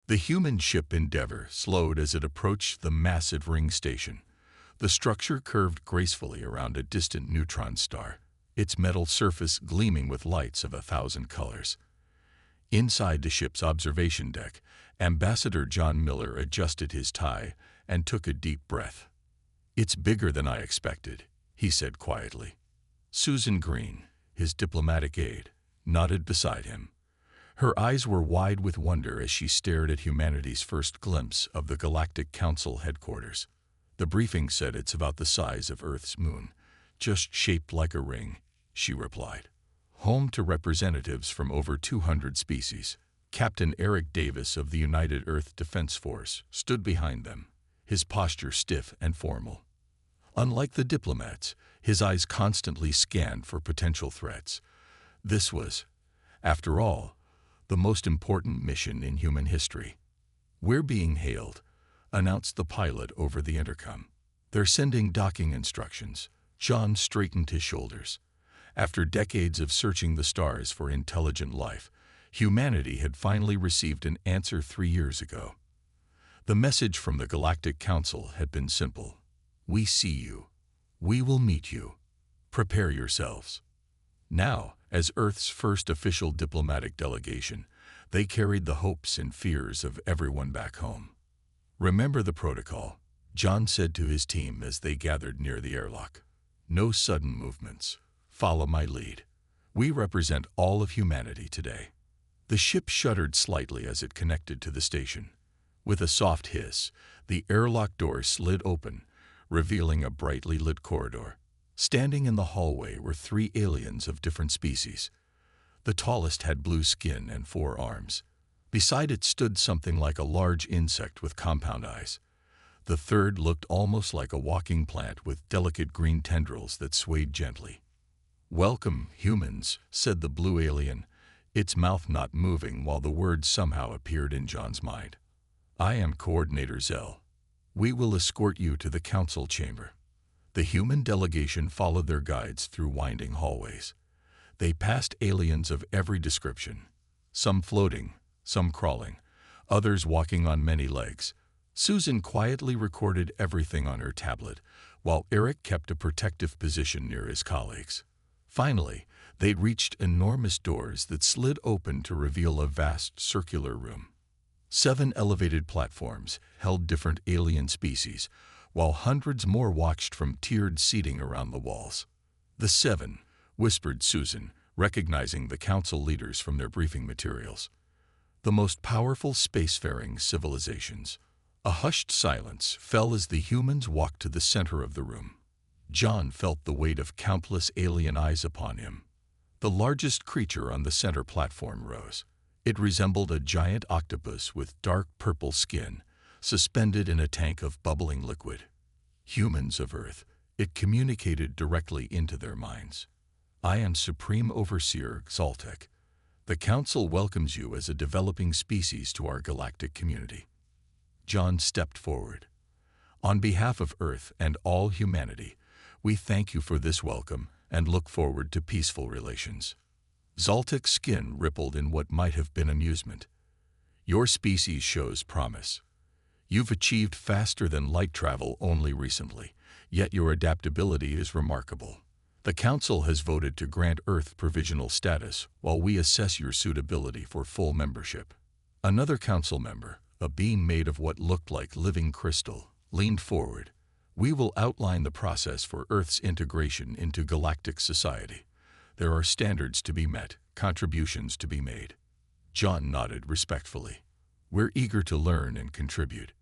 The human ship Endeavour slowed as it approached the massive ring station. The structure curved gracefully around a distant neutron star, its metal surface gleaming with lights of 1,000 colors. Inside the ship's observation deck, Ambassador John Miller adjusted his tie and took a deep breath. "It's bigger than I expected," he said quietly. Susan Green, his diplomatic aide, nodded beside him. Her eyes were wide with wonder as she stared at humanity's first glimpse of the Galactic Council headquarters. "The briefing said it's about the size of Earth's moon, just shaped like a ring," she replied. Home to representatives from over 200 species, Captain Eric Davis of the United Earth Defense Force stood behind them, his posture stiff and formal. Unlike the diplomats, his eyes constantly scanned for potential threats. This was, after all, the most important mission in human history. "We're being hailed," announced the pilot over the intercom. "They're sending docking instructions." John straightened his shoulders. After decades of searching the stars for intelligent life, humanity had finally received an answer 3 years ago. The message from the Galactic Council had been simple. "We see you. We will meet you. Prepare yourselves." Now, as Earth's first official diplomatic delegation, they carried the hopes and fears of everyone back home. "Remember the protocol," John said to his team as they gathered near the airlock. "No sudden movements. Follow my lead. We represent all of humanity today." The ship shuddered slightly as it connected to the station. With a soft hiss, the airlock door slid open, revealing a brightly lit corridor. Standing in the hallway were 3 aliens of different species. The tallest had blue skin and 4 arms. Beside it stood something like a large insect with compound eyes. The third looked almost like a walking plant with delicate green tendrils that swayed gently. "Welcome, humans," said the blue alien, its mouth not moving while the words somehow appeared in John's mind. "I am Coordinator Zell. We will escort you to the council chamber." The human delegation followed their guides through winding hallways. They passed aliens of every description, some floating, some crawling, others walking on many legs. Susan quietly recorded everything on her tablet, while Eric kept a protective position near his colleagues. Finally, they reached enormous doors that slid open to reveal a vast circular room. 7 elevated platforms held different alien species, while hundreds more watched from tiered seating around the walls. "The 7, whispered Susan, recognizing the council leaders from their briefing materials. "The most powerful spacefaring civilizations." A hushed silence fell as the humans walked to the center of the room. John felt the weight of countless alien eyes upon him. The largest creature on the center platform rose. It resembled a giant octopus with dark purple skin, suspended in a tank of bubbling liquid. "Humans of Earth," it communicated directly into their minds. "I am Supreme Overseer Zoltek. The Council welcomes you as a developing species to our galactic community." John stepped forward. "On behalf of Earth and all humanity, we thank you for this welcome and look forward to peaceful relations." Zoltek's skin rippled in what might have been amusement. "Your species shows promise. You've achieved faster than light travel only recently, yet your adaptability is remarkable. The Council has voted to grant Earth provisional status while we assess your suitability for full membership." Another Council member, a being made of what looked like living crystal, leaned forward. "We will outline the process for Earth's integration into galactic society. There are standards to be met, contributions to be made." John nodded respectfully. "We're eager to learn and contribute."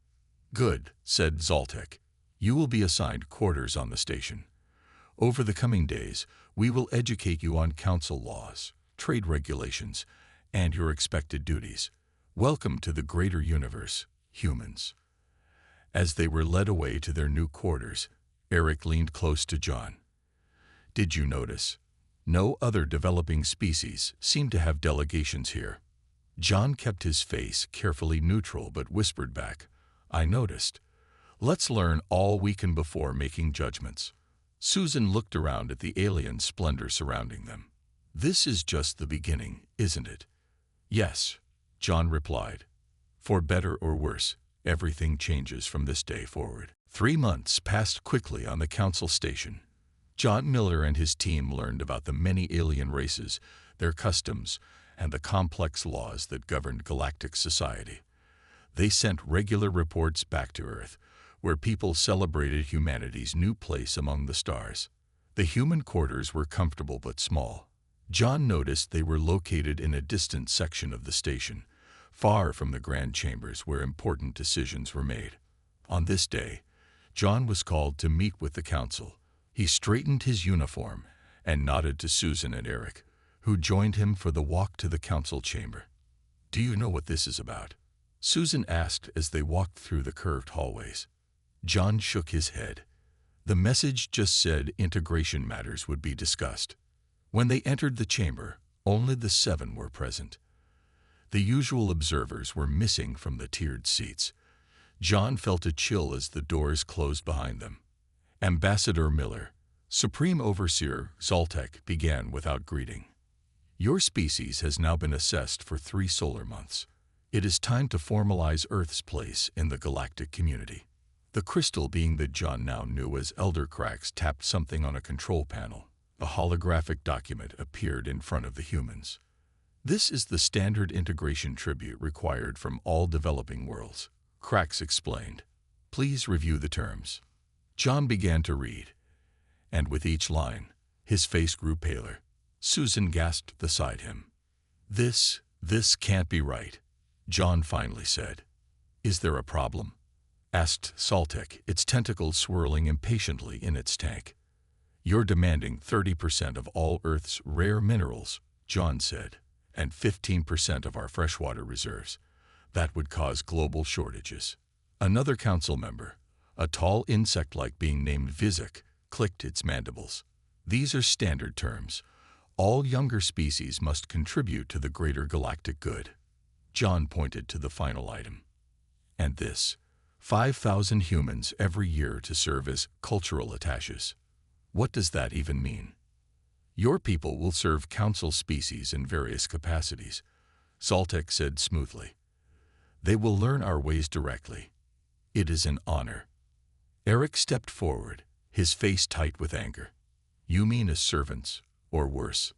"Good," said Zoltek. "You will be assigned quarters on the station. Over the coming days, we will educate you on council laws, trade regulations, and your expected duties. Welcome to the greater universe, humans." As they were led away to their new quarters, Eric leaned close to John. "Did you notice? No other developing species seemed to have delegations here." John kept his face carefully neutral but whispered back, "I noticed. Let's learn all we can before making judgments." Susan looked around at the alien splendor surrounding them. "This is just the beginning, isn't it?" "Yes," John replied. For better or worse, everything changes from this day forward. 3 months passed quickly on the council station. John Miller and his team learned about the many alien races, their customs, and the complex laws that governed galactic society. They sent regular reports back to Earth, where people celebrated humanity's new place among the stars. The human quarters were comfortable but small. John noticed they were located in a distant section of the station, far from the grand chambers where important decisions were made. On this day, John was called to meet with the council. He straightened his uniform and nodded to Susan and Eric, who joined him for the walk to the council chamber. "Do you know what this is about?" Susan asked as they walked through the curved hallways. John shook his head. The message just said integration matters would be discussed. When they entered the chamber, only the 7 were present. The usual observers were missing from the tiered seats. John felt a chill as the doors closed behind them. Ambassador Miller, Supreme Overseer Zoltek began without greeting. "Your species has now been assessed for 3 solar months. It is time to formalize Earth's place in the galactic community." The crystal being that John now knew as Elder Cracks tapped something on a control panel. A holographic document appeared in front of the humans. "This is the standard integration tribute required from all developing worlds," Cracks explained. "Please review the terms." John began to read, and with each line, his face grew paler. Susan gasped beside him. This can't be right," John finally said. "Is there a problem?" asked Zoltek, its tentacles swirling impatiently in its tank. "You're demanding 30% of all Earth's rare minerals," John said, "and 15% of our freshwater reserves. That would cause global shortages." Another council member, a tall insect-like being named Vizek, clicked its mandibles. "These are standard terms. All younger species must contribute to the greater galactic good." John pointed to the final item. "And this, 5,000 humans every year to serve as cultural attaches. What does that even mean?" "Your people will serve council species in various capacities," Zoltek said smoothly. "They will learn our ways directly. It is an honor." Eric stepped forward, his face tight with anger. "You mean as servants, or worse?"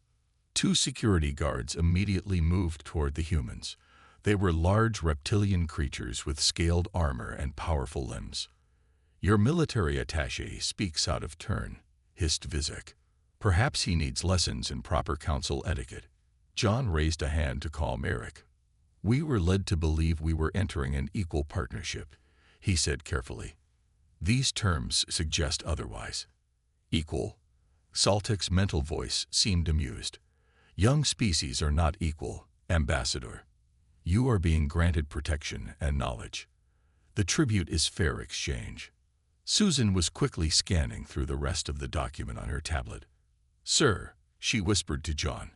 2 security guards immediately moved toward the humans. They were large reptilian creatures with scaled armor and powerful limbs. "Your military attaché speaks out of turn," hissed Vizek. "Perhaps he needs lessons in proper council etiquette." John raised a hand to calm Eric. "We were led to believe we were entering an equal partnership," he said carefully. "These terms suggest otherwise." "Equal?" Zoltek's mental voice seemed amused. "Young species are not equal, Ambassador. You are being granted protection and knowledge. The tribute is fair exchange." Susan was quickly scanning through the rest of the document on her tablet. "Sir," she whispered to John,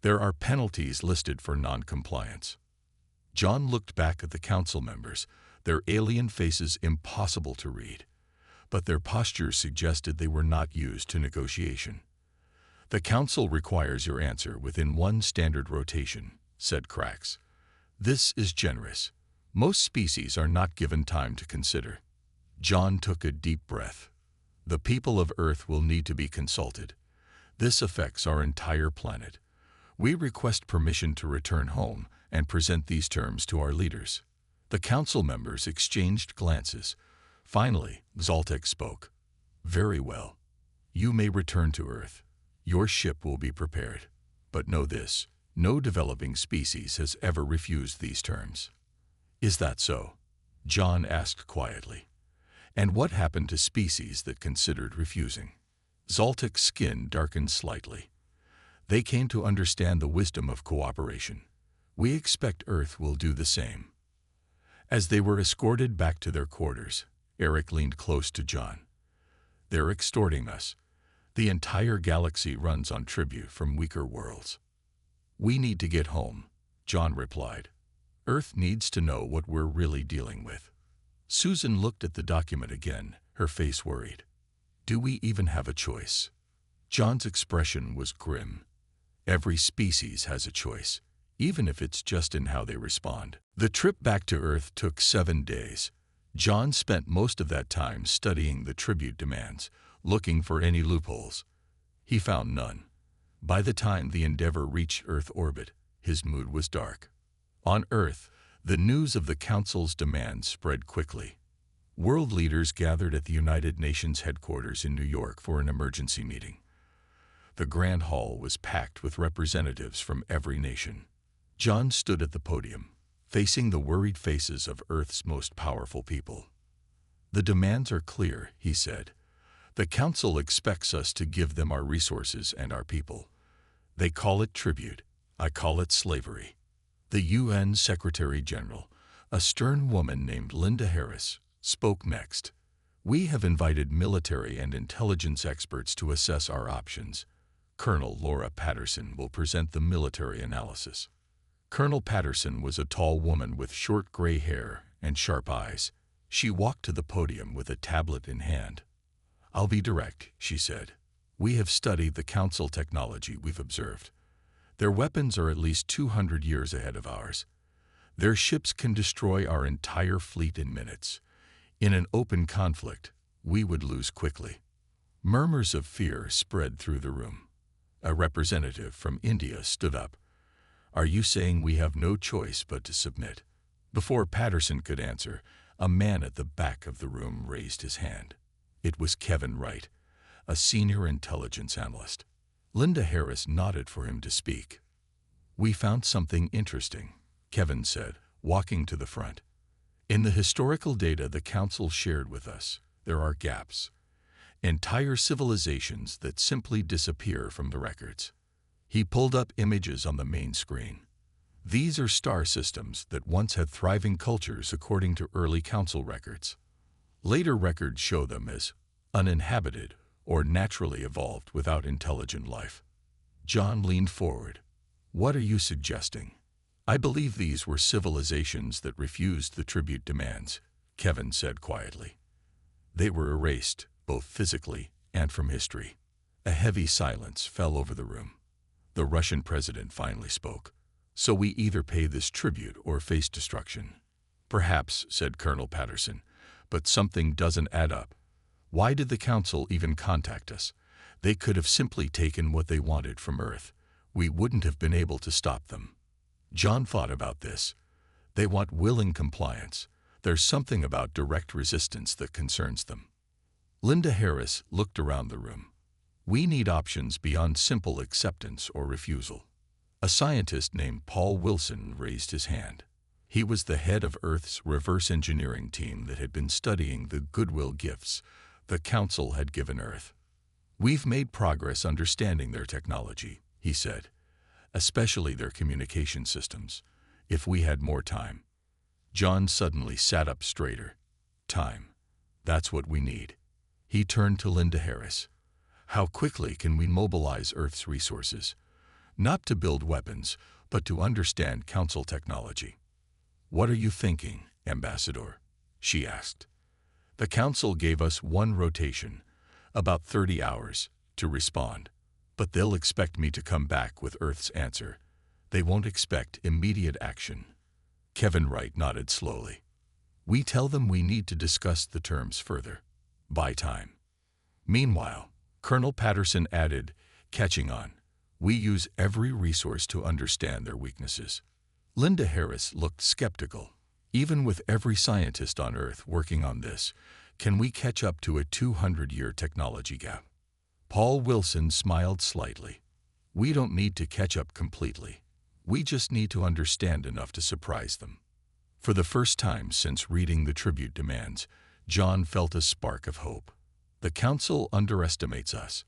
"there are penalties listed for non-compliance." John looked back at the council members, their alien faces impossible to read, but their postures suggested they were not used to negotiation. "The council requires your answer within 1 standard rotation," said Cracks. "This is generous. Most species are not given time to consider." John took a deep breath. "The people of Earth will need to be consulted. This affects our entire planet. We request permission to return home and present these terms to our leaders." The council members exchanged glances. Finally, Zoltek spoke. "Very well. You may return to Earth. Your ship will be prepared. But know this, no developing species has ever refused these terms." "Is that so?" John asked quietly. "And what happened to species that considered refusing?" Zoltek's skin darkened slightly. "They came to understand the wisdom of cooperation. We expect Earth will do the same." As they were escorted back to their quarters, Eric leaned close to John. "They're extorting us. The entire galaxy runs on tribute from weaker worlds." "We need to get home," John replied. "Earth needs to know what we're really dealing with." Susan looked at the document again, her face worried. "Do we even have a choice?" John's expression was grim. "Every species has a choice, even if it's just in how they respond. The trip back to Earth took 7 days. John spent most of that time studying the tribute demands, looking for any loopholes. He found none. By the time the Endeavour reached Earth orbit, his mood was dark. On Earth, the news of the Council's demands spread quickly. World leaders gathered at the United Nations headquarters in New York for an emergency meeting. The Grand Hall was packed with representatives from every nation. John stood at the podium, facing the worried faces of Earth's most powerful people. "The demands are clear," he said. "The Council expects us to give them our resources and our people. They call it tribute. I call it slavery." The UN Secretary-General, a stern woman named Linda Harris, spoke next. "We have invited military and intelligence experts to assess our options. Colonel Laura Patterson will present the military analysis." Colonel Patterson was a tall woman with short gray hair and sharp eyes. She walked to the podium with a tablet in hand. "I'll be direct," she said. "We have studied the Council technology we've observed. Their weapons are at least 200 years ahead of ours. Their ships can destroy our entire fleet in minutes. In an open conflict, we would lose quickly." Murmurs of fear spread through the room. A representative from India stood up. "Are you saying we have no choice but to submit?" Before Patterson could answer, a man at the back of the room raised his hand. It was Kevin Wright, a senior intelligence analyst. Linda Harris nodded for him to speak. "We found something interesting," Kevin said, walking to the front. "In the historical data the Council shared with us, there are gaps. Entire civilizations that simply disappear from the records." He pulled up images on the main screen. "These are star systems that once had thriving cultures according to early Council records. Later records show them as uninhabited or naturally evolved without intelligent life." John leaned forward. "What are you suggesting?" "I believe these were civilizations that refused the tribute demands," Kevin said quietly. "They were erased, both physically and from history." A heavy silence fell over the room. The Russian president finally spoke. "So we either pay this tribute or face destruction." "Perhaps," said Colonel Patterson, "but something doesn't add up. Why did the Council even contact us? They could have simply taken what they wanted from Earth. We wouldn't have been able to stop them." John thought about this. They want willing compliance. There's something about direct resistance that concerns them. Linda Harris looked around the room. "We need options beyond simple acceptance or refusal." A scientist named Paul Wilson raised his hand. He was the head of Earth's reverse engineering team that had been studying the goodwill gifts the Council had given Earth. "We've made progress understanding their technology," he said, "especially their communication systems. If we had more time." John suddenly sat up straighter. "Time. That's what we need." He turned to Linda Harris. "How quickly can we mobilize Earth's resources? Not to build weapons, but to understand Council technology." "What are you thinking, Ambassador?" she asked. "The Council gave us one rotation, about 30 hours, to respond. But they'll expect me to come back with Earth's answer. They won't expect immediate action." Kevin Wright nodded slowly. "We tell them we need to discuss the terms further. Buy time." Meanwhile, Colonel Patterson added, catching on, "We use every resource to understand their weaknesses." Linda Harris looked skeptical. "Even with every scientist on Earth working on this, can we catch up to a 200-year technology gap?" Paul Wilson smiled slightly. "We don't need to catch up completely. We just need to understand enough to surprise them." For the first time since reading the tribute demands, John felt a spark of hope. The Council underestimates us.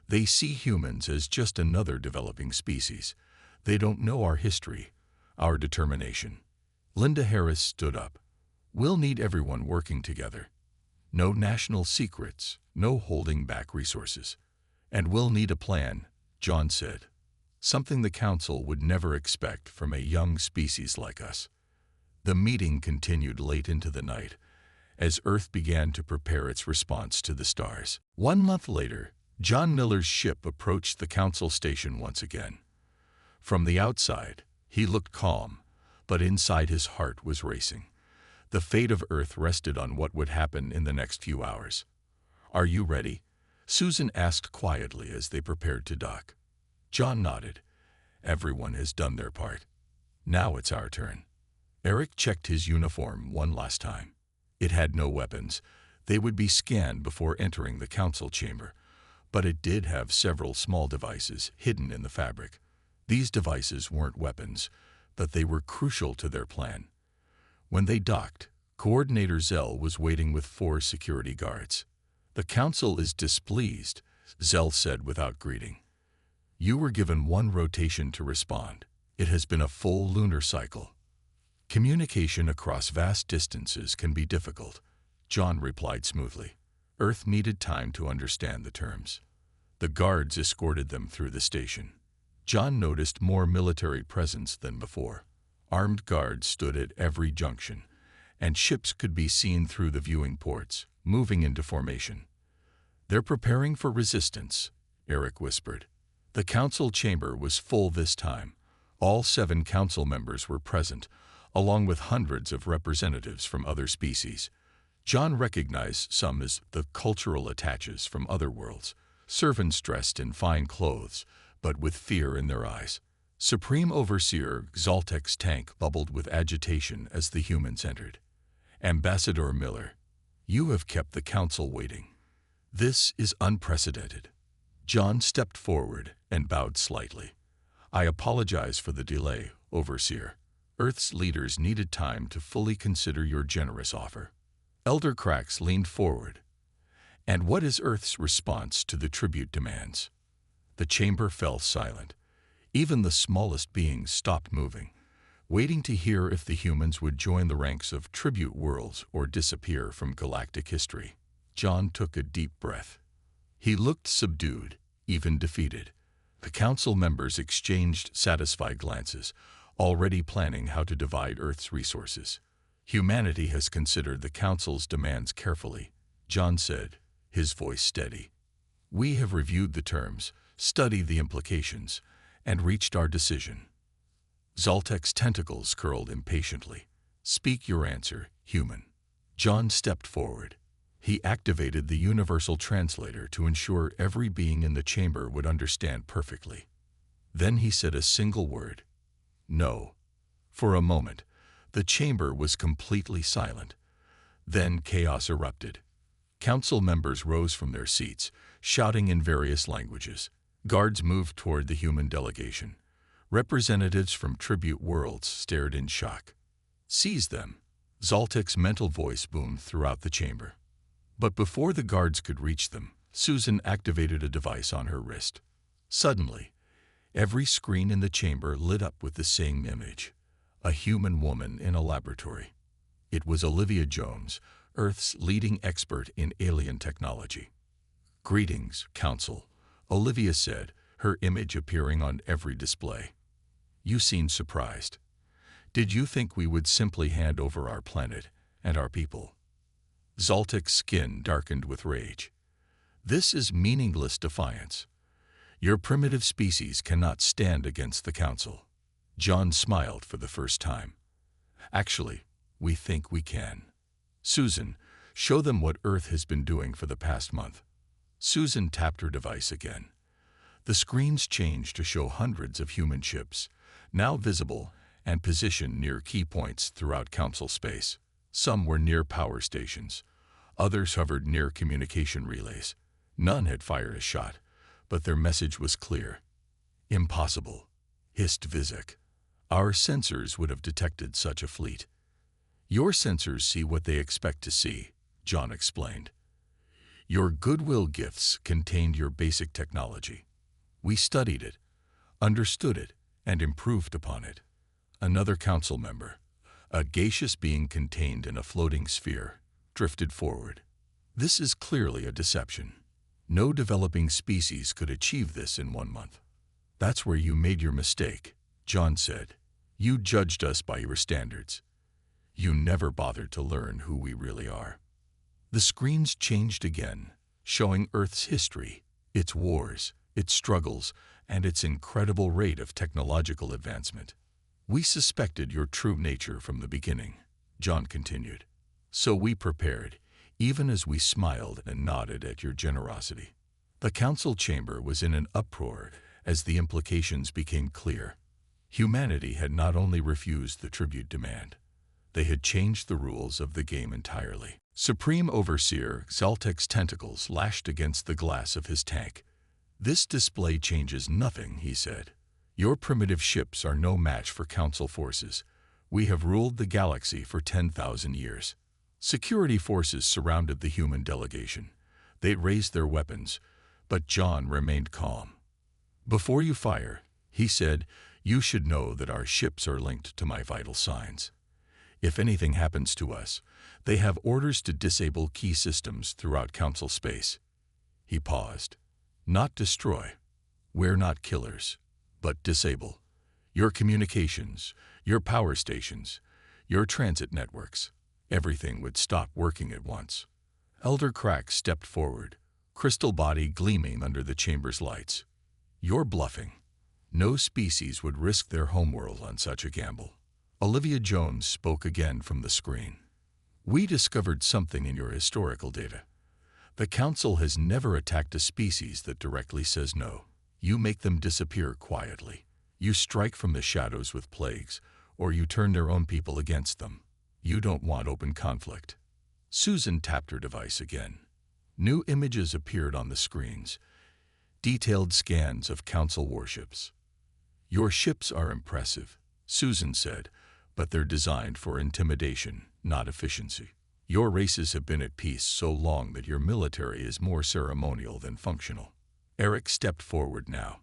They see humans as just another developing species. They don't know our history, our determination. Linda Harris stood up. "We'll need everyone working together. No national secrets, no holding back resources. And we'll need a plan," John said. "Something the Council would never expect from a young species like us." The meeting continued late into the night, as Earth began to prepare its response to the stars. 1 month later, John Miller's ship approached the Council station once again. From the outside, He looked calm, but inside his heart was racing. The fate of Earth rested on what would happen in the next few hours. "Are you ready?" Susan asked quietly as they prepared to dock. John nodded. "Everyone has done their part. Now it's our turn." Eric checked his uniform one last time. It had no weapons. They would be scanned before entering the council chamber, but it did have several small devices hidden in the fabric. These devices weren't weapons, but they were crucial to their plan. When they docked, Coordinator Zell was waiting with 4 security guards. "The council is displeased," Zell said without greeting. "You were given 1 rotation to respond. It has been a full lunar cycle." "Communication across vast distances can be difficult," John replied smoothly. Earth needed time to understand the terms. The guards escorted them through the station. John noticed more military presence than before. Armed guards stood at every junction, and ships could be seen through the viewing ports, moving into formation. "They're preparing for resistance," Eric whispered. The council chamber was full this time. All 7 council members were present, along with hundreds of representatives from other species. John recognized some as the cultural attaches from other worlds, servants dressed in fine clothes, but with fear in their eyes. Supreme Overseer Zaltek's tank bubbled with agitation as the humans entered. "Ambassador Miller, you have kept the council waiting. This is unprecedented." John stepped forward and bowed slightly. "I apologize for the delay, Overseer. Earth's leaders needed time to fully consider your generous offer." Elder Krax leaned forward. "And what is Earth's response to the tribute demands?" The chamber fell silent. Even the smallest beings stopped moving, waiting to hear if the humans would join the ranks of tribute worlds or disappear from galactic history. John took a deep breath. He looked subdued, even defeated. The council members exchanged satisfied glances, already planning how to divide Earth's resources. "Humanity has considered the council's demands carefully," John said, his voice steady. "We have reviewed the terms, studied the implications, and reached our decision." Zaltek's tentacles curled impatiently. "Speak your answer, human." John stepped forward. He activated the universal translator to ensure every being in the chamber would understand perfectly. Then he said a single word: "No." For a moment, the chamber was completely silent. Then chaos erupted. Council members rose from their seats, shouting in various languages. Guards moved toward the human delegation. Representatives from tribute worlds stared in shock. "Seize them!" Zaltek's mental voice boomed throughout the chamber. But before the guards could reach them, Susan activated a device on her wrist. Suddenly, every screen in the chamber lit up with the same image: a human woman in a laboratory. It was Olivia Jones, Earth's leading expert in alien technology. "Greetings, Council," Olivia said, her image appearing on every display. "You seem surprised. Did you think we would simply hand over our planet and our people?" Zaltek's skin darkened with rage. "This is meaningless defiance. Your primitive species cannot stand against the Council." John smiled for the first time. "Actually, we think we can. Susan, show them what Earth has been doing for the past month." Susan tapped her device again. The screens changed to show hundreds of human ships, now visible and positioned near key points throughout Council space. Some were near power stations. Others hovered near communication relays. None had fired a shot, but their message was clear. "Impossible," hissed Vizek. "Our sensors would have detected such a fleet." "Your sensors see what they expect to see," John explained. "Your goodwill gifts contained your basic technology. We studied it, understood it, and improved upon it." Another council member, a gaseous being contained in a floating sphere, drifted forward. "This is clearly a deception. No developing species could achieve this in 1 month." "That's where you made your mistake," John said. "You judged us by your standards. You never bothered to learn who we really are." The screens changed again, showing Earth's history, its wars, its struggles, and its incredible rate of technological advancement. We suspected your true nature from the beginning, John continued. So we prepared, even as we smiled and nodded at your generosity. The council chamber was in an uproar as the implications became clear. Humanity had not only refused the tribute demand, they had changed the rules of the game entirely. Supreme Overseer Zaltek's tentacles lashed against the glass of his tank. This display changes nothing, he said. Your primitive ships are no match for Council forces. We have ruled the galaxy for 10,000 years. Security forces surrounded the human delegation. They raised their weapons, but John remained calm. Before you fire, he said, you should know that our ships are linked to my vital signs. If anything happens to us, they have orders to disable key systems throughout Council space. He paused. Not destroy. We're not killers, but disable. Your communications, your power stations, your transit networks, everything would stop working at once. Elder Crack stepped forward, crystal body gleaming under the chamber's lights. You're bluffing. No species would risk their homeworld on such a gamble. Olivia Jones spoke again from the screen. We discovered something in your historical data. The Council has never attacked a species that directly says no. You make them disappear quietly. You strike from the shadows with plagues, or you turn their own people against them. You don't want open conflict. Susan tapped her device again. New images appeared on the screens. Detailed scans of Council warships. Your ships are impressive, Susan said, but they're designed for intimidation, not efficiency. Your races have been at peace so long that your military is more ceremonial than functional. Eric stepped forward now.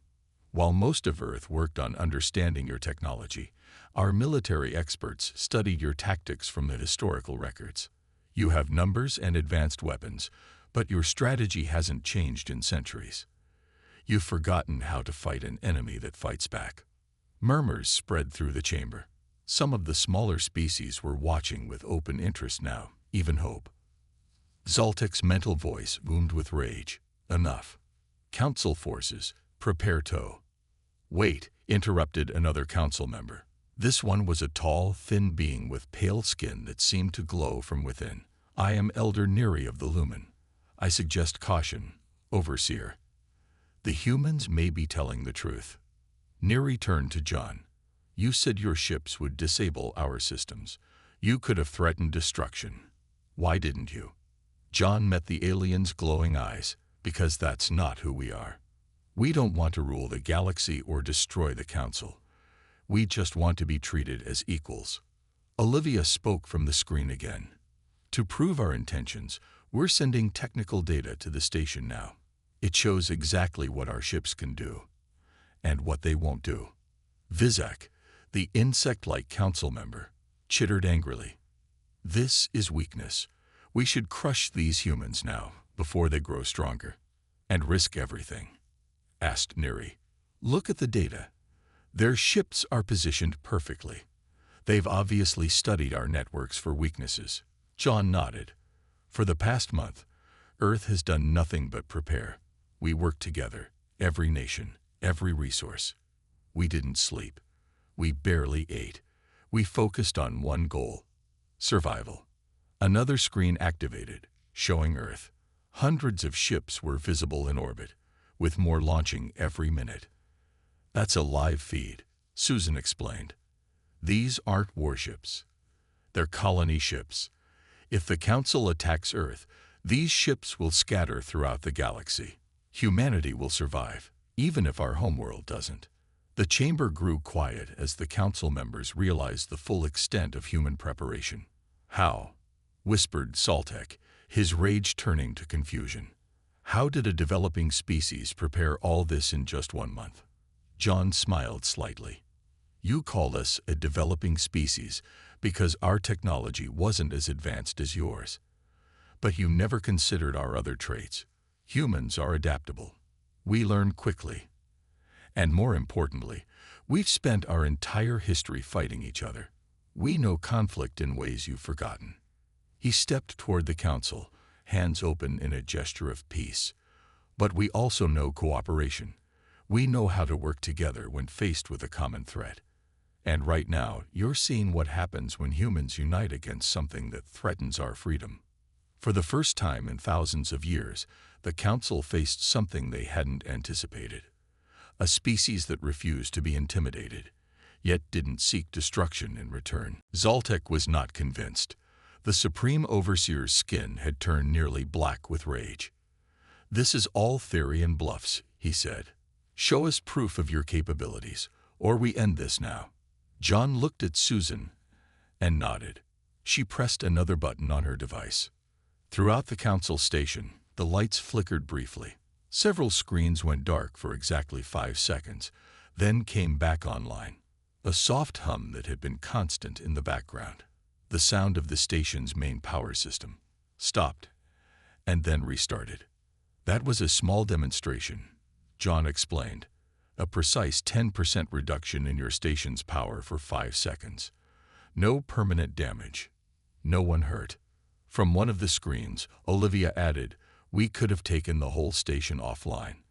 While most of Earth worked on understanding your technology, our military experts studied your tactics from the historical records. You have numbers and advanced weapons, but your strategy hasn't changed in centuries. You've forgotten how to fight an enemy that fights back. Murmurs spread through the chamber. Some of the smaller species were watching with open interest now, even hope. Zaltek's mental voice boomed with rage. Enough. Council forces, prepare to. Wait, interrupted another council member. This one was a tall, thin being with pale skin that seemed to glow from within. I am Elder Neri of the Lumen. I suggest caution, Overseer. The humans may be telling the truth. Neri turned to John. You said your ships would disable our systems. You could have threatened destruction. Why didn't you? John met the alien's glowing eyes. Because that's not who we are. We don't want to rule the galaxy or destroy the Council. We just want to be treated as equals. Olivia spoke from the screen again. To prove our intentions, we're sending technical data to the station now. It shows exactly what our ships can do, and what they won't do. Vizak, the insect-like council member, chittered angrily. This is weakness. We should crush these humans now, before they grow stronger, and risk everything. Asked Neri. Look at the data. Their ships are positioned perfectly. They've obviously studied our networks for weaknesses. John nodded. For the past month, Earth has done nothing but prepare. We worked together, every nation, every resource. We didn't sleep. We barely ate. We focused on one goal: survival. Another screen activated, showing Earth. Hundreds of ships were visible in orbit, with more launching every minute. That's a live feed, Susan explained. These aren't warships. They're colony ships. If the Council attacks Earth, these ships will scatter throughout the galaxy. Humanity will survive, even if our homeworld doesn't. The chamber grew quiet as the Council members realized the full extent of human preparation. How? Whispered Zaltek, his rage turning to confusion. How did a developing species prepare all this in just 1 month? John smiled slightly. You call us a developing species because our technology wasn't as advanced as yours. But you never considered our other traits. Humans are adaptable. We learn quickly. And more importantly, we've spent our entire history fighting each other. We know conflict in ways you've forgotten. He stepped toward the Council, hands open in a gesture of peace. But we also know cooperation. We know how to work together when faced with a common threat. And right now, you're seeing what happens when humans unite against something that threatens our freedom. For the first time in thousands of years, the Council faced something they hadn't anticipated. A species that refused to be intimidated, yet didn't seek destruction in return. Zoltek was not convinced. The Supreme Overseer's skin had turned nearly black with rage. "This is all theory and bluffs," he said. "Show us proof of your capabilities, or we end this now." John looked at Susan and nodded. She pressed another button on her device. Throughout the Council station, the lights flickered briefly. Several screens went dark for exactly 5 seconds, then came back online. A soft hum that had been constant in the background. The sound of the station's main power system stopped and then restarted. "That was a small demonstration," John explained. "A precise 10% reduction in your station's power for 5 seconds. No permanent damage. No one hurt." From one of the screens, Olivia added, "We could have taken the whole station offline.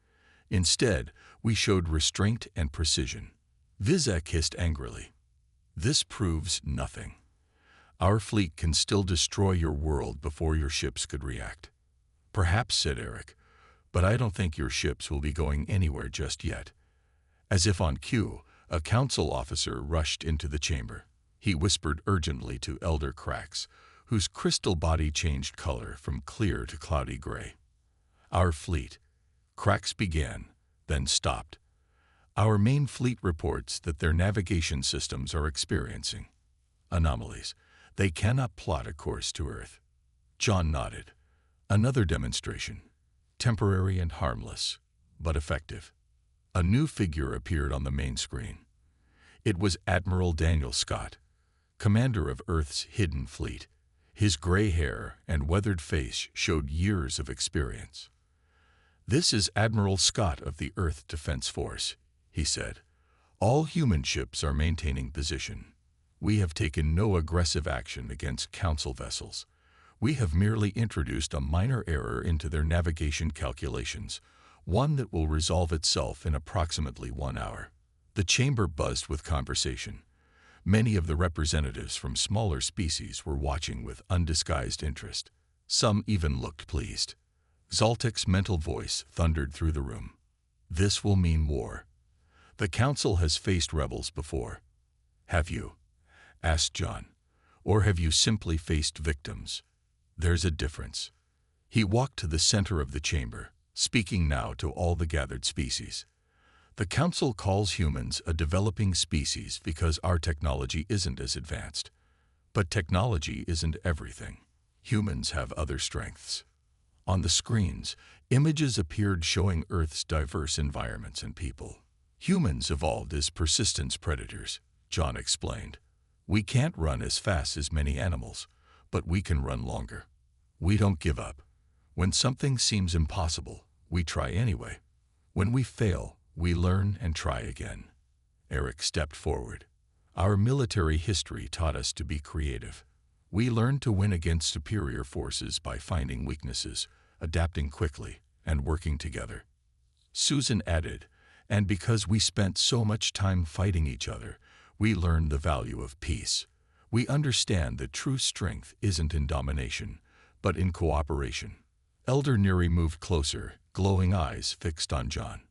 Instead, we showed restraint and precision." Vizek hissed angrily. "This proves nothing. Our fleet can still destroy your world before your ships could react." "Perhaps," said Eric, "but I don't think your ships will be going anywhere just yet." As if on cue, a Council officer rushed into the chamber. He whispered urgently to Elder Krax, whose crystal body changed color from clear to cloudy gray. "Our fleet," Krax began, then stopped. "Our main fleet reports that their navigation systems are experiencing anomalies. They cannot plot a course to Earth." John nodded. Another demonstration. Temporary and harmless, but effective. A new figure appeared on the main screen. It was Admiral Daniel Scott, commander of Earth's hidden fleet. His gray hair and weathered face showed years of experience. "This is Admiral Scott of the Earth Defense Force," he said. "All human ships are maintaining position. We have taken no aggressive action against Council vessels. We have merely introduced a minor error into their navigation calculations, one that will resolve itself in approximately 1 hour." The chamber buzzed with conversation. Many of the representatives from smaller species were watching with undisguised interest. Some even looked pleased. Zoltek's mental voice thundered through the room. "This will mean war. The Council has faced rebels before." "Have you?" asked John. "Or have you simply faced victims? There's a difference." He walked to the center of the chamber, speaking now to all the gathered species. "The Council calls humans a developing species because our technology isn't as advanced. But technology isn't everything. Humans have other strengths." On the screens, images appeared showing Earth's diverse environments and people. "Humans evolved as persistence predators," John explained. "We can't run as fast as many animals, but we can run longer. We don't give up. When something seems impossible, we try anyway. When we fail, we learn and try again." Eric stepped forward. "Our military history taught us to be creative. We learned to win against superior forces by finding weaknesses, adapting quickly, and working together." Susan added, "And because we spent so much time fighting each other, we learned the value of peace. We understand that true strength isn't in domination, but in cooperation." Elder Neri moved closer, glowing eyes fixed on John.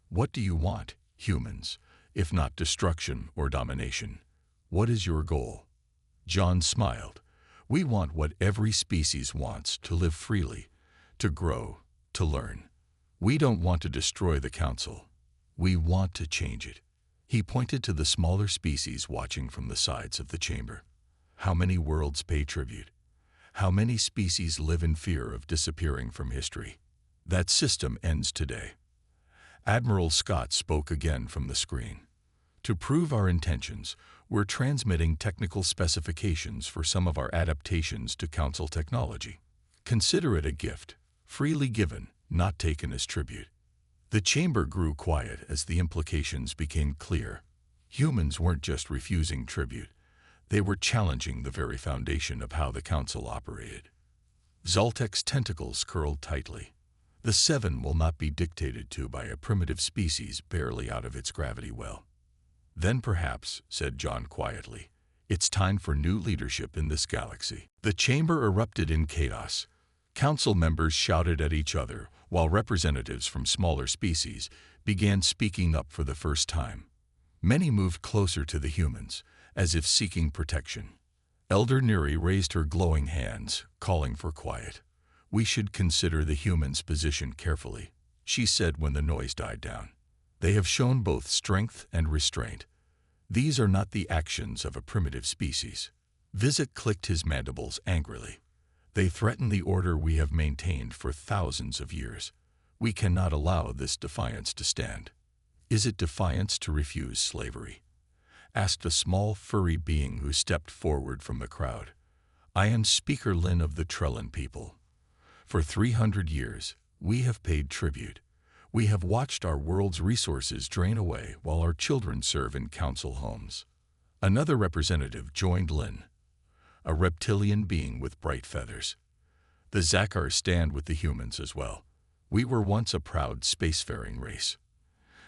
"What do you want, humans, if not destruction or domination? What is your goal?" John smiled. "We want what every species wants: to live freely, to grow, to learn. We don't want to destroy the Council. We want to change it." He pointed to the smaller species watching from the sides of the chamber. "How many worlds pay tribute? How many species live in fear of disappearing from history? That system ends today." Admiral Scott spoke again from the screen. "To prove our intentions, we're transmitting technical specifications for some of our adaptations to Council technology. Consider it a gift, freely given, not taken as tribute." The chamber grew quiet as the implications became clear. Humans weren't just refusing tribute. They were challenging the very foundation of how the Council operated. Zoltek's tentacles curled tightly. "The Seven will not be dictated to by a primitive species barely out of its gravity well. "Then perhaps," said John quietly, "it's time for new leadership in this galaxy." The chamber erupted in chaos. Council members shouted at each other, while representatives from smaller species began speaking up for the first time. Many moved closer to the humans, as if seeking protection. Elder Neri raised her glowing hands, calling for quiet. "We should consider the humans' position carefully," she said when the noise died down. "They have shown both strength and restraint. These are not the actions of a primitive species." Visit clicked his mandibles angrily. "They threaten the order we have maintained for thousands of years. We cannot allow this defiance to stand." "Is it defiance to refuse slavery?" asked a small, furry being who stepped forward from the crowd. "I am Speaker Lin of the Trellin people. For 300 years, we have paid tribute. We have watched our world's resources drain away while our children serve in council homes." Another representative joined Lin, a reptilian being with bright feathers. "The Zakar stand with the humans as well. We were once a proud spacefaring race.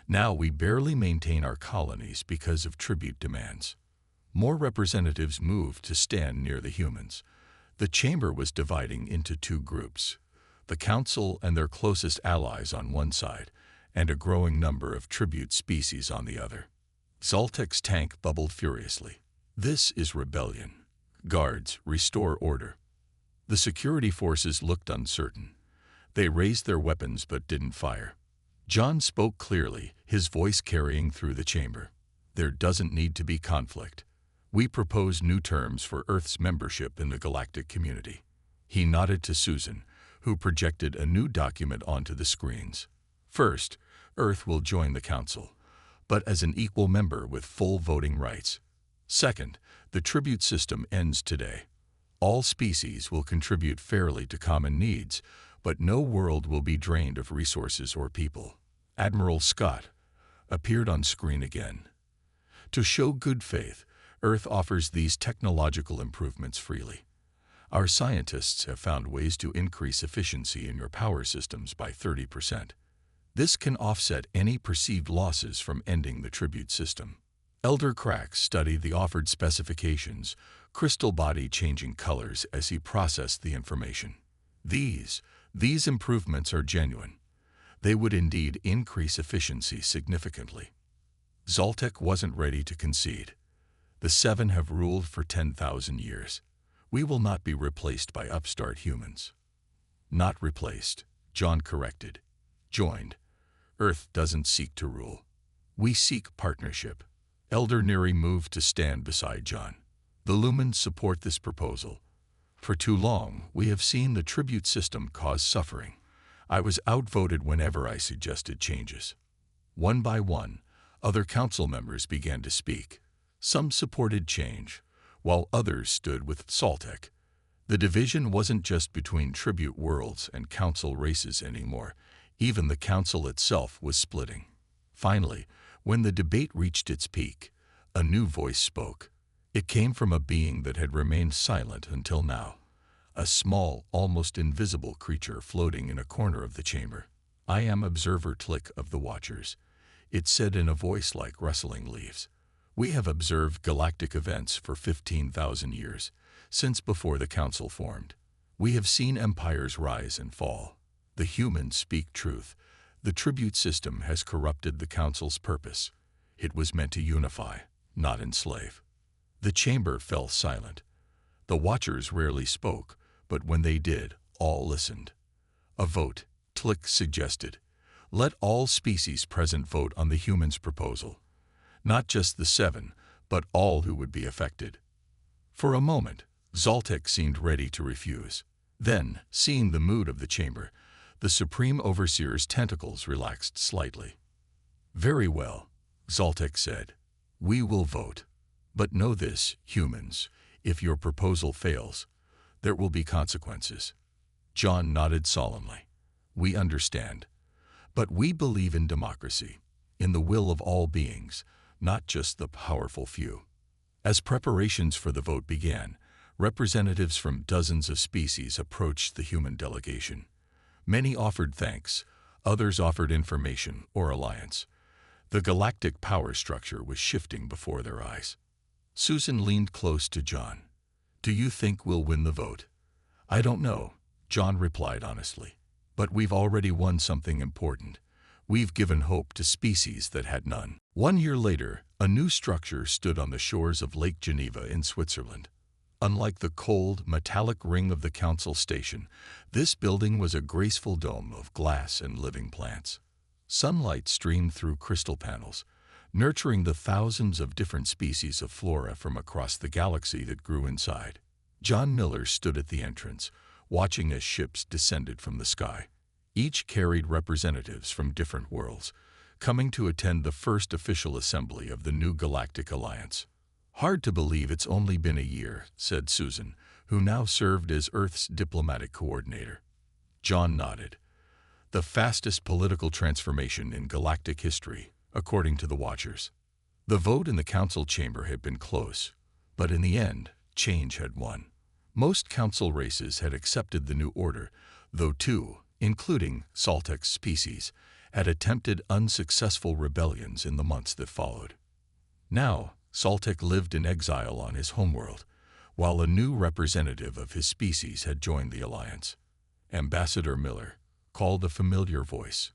Now we barely maintain our colonies because of tribute demands." More representatives moved to stand near the humans. The chamber was dividing into two groups: the council and their closest allies on one side, and a growing number of tribute species on the other. Zoltek's tank bubbled furiously. "This is rebellion. Guards, restore order." The security forces looked uncertain. They raised their weapons but didn't fire. John spoke clearly, his voice carrying through the chamber. "There doesn't need to be conflict. We propose new terms for Earth's membership in the galactic community." He nodded to Susan, who projected a new document onto the screens. "First, Earth will join the Council, but as an equal member with full voting rights. Second, the tribute system ends today. All species will contribute fairly to common needs, but no world will be drained of resources or people." Admiral Scott appeared on screen again. "To show good faith, Earth offers these technological improvements freely. Our scientists have found ways to increase efficiency in your power systems by 30%. This can offset any perceived losses from ending the tribute system." Elder Crack studied the offered specifications, crystal body changing colors as he processed the information. These improvements are genuine. They would indeed increase efficiency significantly." Zoltek wasn't ready to concede. "The Seven have ruled for 10,000 years. We will not be replaced by upstart humans." "Not replaced," John corrected. "Joined. Earth doesn't seek to rule. We seek partnership." Elder Neri moved to stand beside John. "The Lumens support this proposal. For too long, we have seen the tribute system cause suffering. I was outvoted whenever I suggested changes." One by one, other council members began to speak. Some supported change, while others stood with Zoltek. The division wasn't just between tribute worlds and council races anymore. Even the council itself was splitting. Finally, when the debate reached its peak, a new voice spoke. It came from a being that had remained silent until now. A small, almost invisible creature floating in a corner of the chamber. "I am Observer Tlick of the Watchers," it said in a voice like rustling leaves. "We have observed galactic events for 15,000 years, since before the Council formed. We have seen empires rise and fall. The humans speak truth. The tribute system has corrupted the Council's purpose. It was meant to unify, not enslave." The chamber fell silent. The Watchers rarely spoke, but when they did, all listened. "A vote," Tlick suggested. "Let all species present vote on the humans' proposal. Not just the Seven, but all who would be affected." For a moment, Zoltek seemed ready to refuse. Then, seeing the mood of the chamber, the Supreme Overseer's tentacles relaxed slightly. "Very well," Zoltek said. "We will vote. But know this, humans, if your proposal fails, there will be consequences." John nodded solemnly. "We understand. But we believe in democracy, in the will of all beings, not just the powerful few." As preparations for the vote began, representatives from dozens of species approached the human delegation. Many offered thanks, others offered information or alliance. The galactic power structure was shifting before their eyes. Susan leaned close to John. "Do you think we'll win the vote?" "I don't know," John replied honestly. "But we've already won something important. We've given hope to species that had none." 1 year later, a new structure stood on the shores of Lake Geneva in Switzerland. Unlike the cold, metallic ring of the council station, this building was a graceful dome of glass and living plants. Sunlight streamed through crystal panels, nurturing the thousands of different species of flora from across the galaxy that grew inside. John Miller stood at the entrance, watching as ships descended from the sky. Each carried representatives from different worlds, coming to attend the first official assembly of the new Galactic Alliance. "Hard to believe it's only been a year," said Susan, who now served as Earth's diplomatic coordinator. John nodded. "The fastest political transformation in galactic history, according to the Watchers." The vote in the council chamber had been close, but in the end, change had won. Most council races had accepted the new order, though two, including Saltek's species, had attempted unsuccessful rebellions in the months that followed. Now, Saltek lived in exile on his homeworld, while a new representative of his species had joined the alliance. Ambassador Miller called a familiar voice.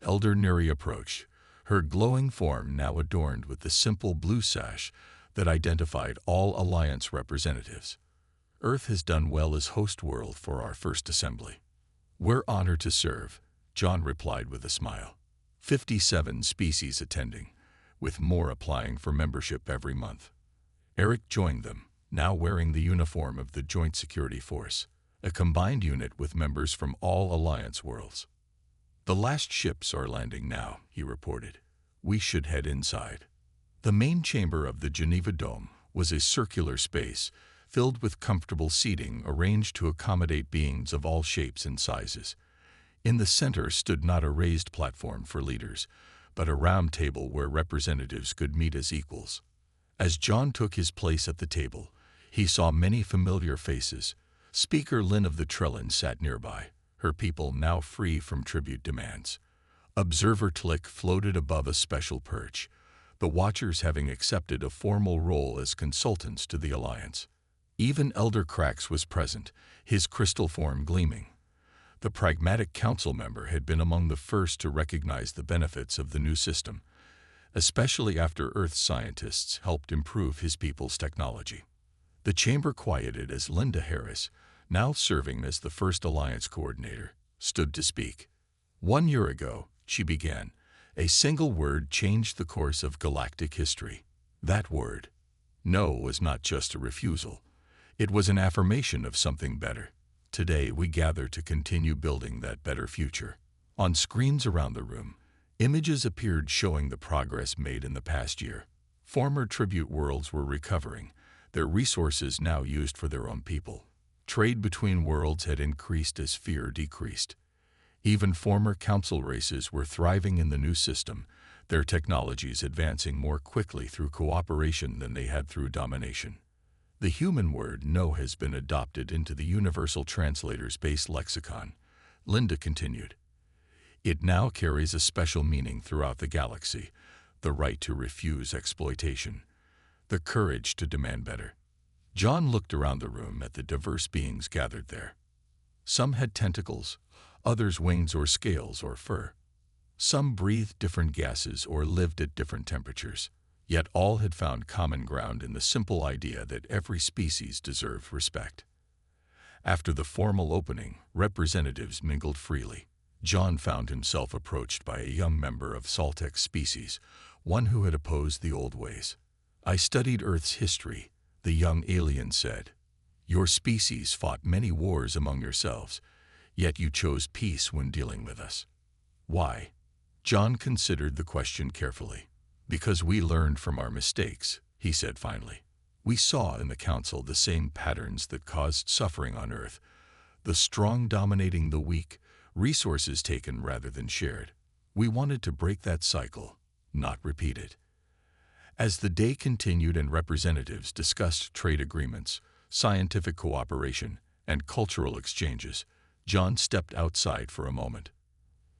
Elder Neri approached, her glowing form now adorned with the simple blue sash that identified all alliance representatives. "Earth has done well as host world for our first assembly." "We're honored to serve," John replied with a smile. 57 species attending, with more applying for membership every month. Eric joined them, now wearing the uniform of the Joint Security Force, a combined unit with members from all Alliance worlds. "The last ships are landing now," he reported. "We should head inside." The main chamber of the Geneva Dome was a circular space filled with comfortable seating arranged to accommodate beings of all shapes and sizes. In the center stood not a raised platform for leaders, but a round table where representatives could meet as equals. As John took his place at the table, he saw many familiar faces. Speaker Lynn of the Trellin sat nearby, her people now free from tribute demands. Observer Tlick floated above a special perch, the Watchers having accepted a formal role as consultants to the Alliance. Even Elder Krax was present, his crystal form gleaming. The pragmatic council member had been among the first to recognize the benefits of the new system, especially after Earth scientists helped improve his people's technology. The chamber quieted as Linda Harris, now serving as the first Alliance coordinator, stood to speak. 1 year ago, she began, a single word changed the course of galactic history. That word, no, was not just a refusal. It was an affirmation of something better. Today we gather to continue building that better future. On screens around the room, images appeared showing the progress made in the past year. Former tribute worlds were recovering, their resources now used for their own people. Trade between worlds had increased as fear decreased. Even former council races were thriving in the new system, their technologies advancing more quickly through cooperation than they had through domination. The human word "no" has been adopted into the Universal Translator's base lexicon, Linda continued. It now carries a special meaning throughout the galaxy, the right to refuse exploitation, the courage to demand better. John looked around the room at the diverse beings gathered there. Some had tentacles, others wings or scales or fur. Some breathed different gases or lived at different temperatures. Yet all had found common ground in the simple idea that every species deserved respect. After the formal opening, representatives mingled freely. John found himself approached by a young member of Saltek's species, one who had opposed the old ways. "I studied Earth's history," the young alien said. "Your species fought many wars among yourselves, yet you chose peace when dealing with us. Why?" John considered the question carefully. "Because we learned from our mistakes," he said finally. "We saw in the Council the same patterns that caused suffering on Earth, the strong dominating the weak, resources taken rather than shared. We wanted to break that cycle, not repeat it." As the day continued and representatives discussed trade agreements, scientific cooperation, and cultural exchanges, John stepped outside for a moment.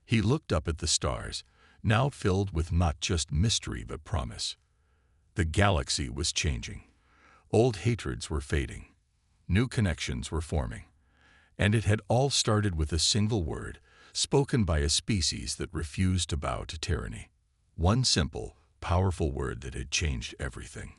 He looked up at the stars, now filled with not just mystery but promise. The galaxy was changing. Old hatreds were fading. New connections were forming. And it had all started with a single word, spoken by a species that refused to bow to tyranny. One simple, powerful word that had changed everything.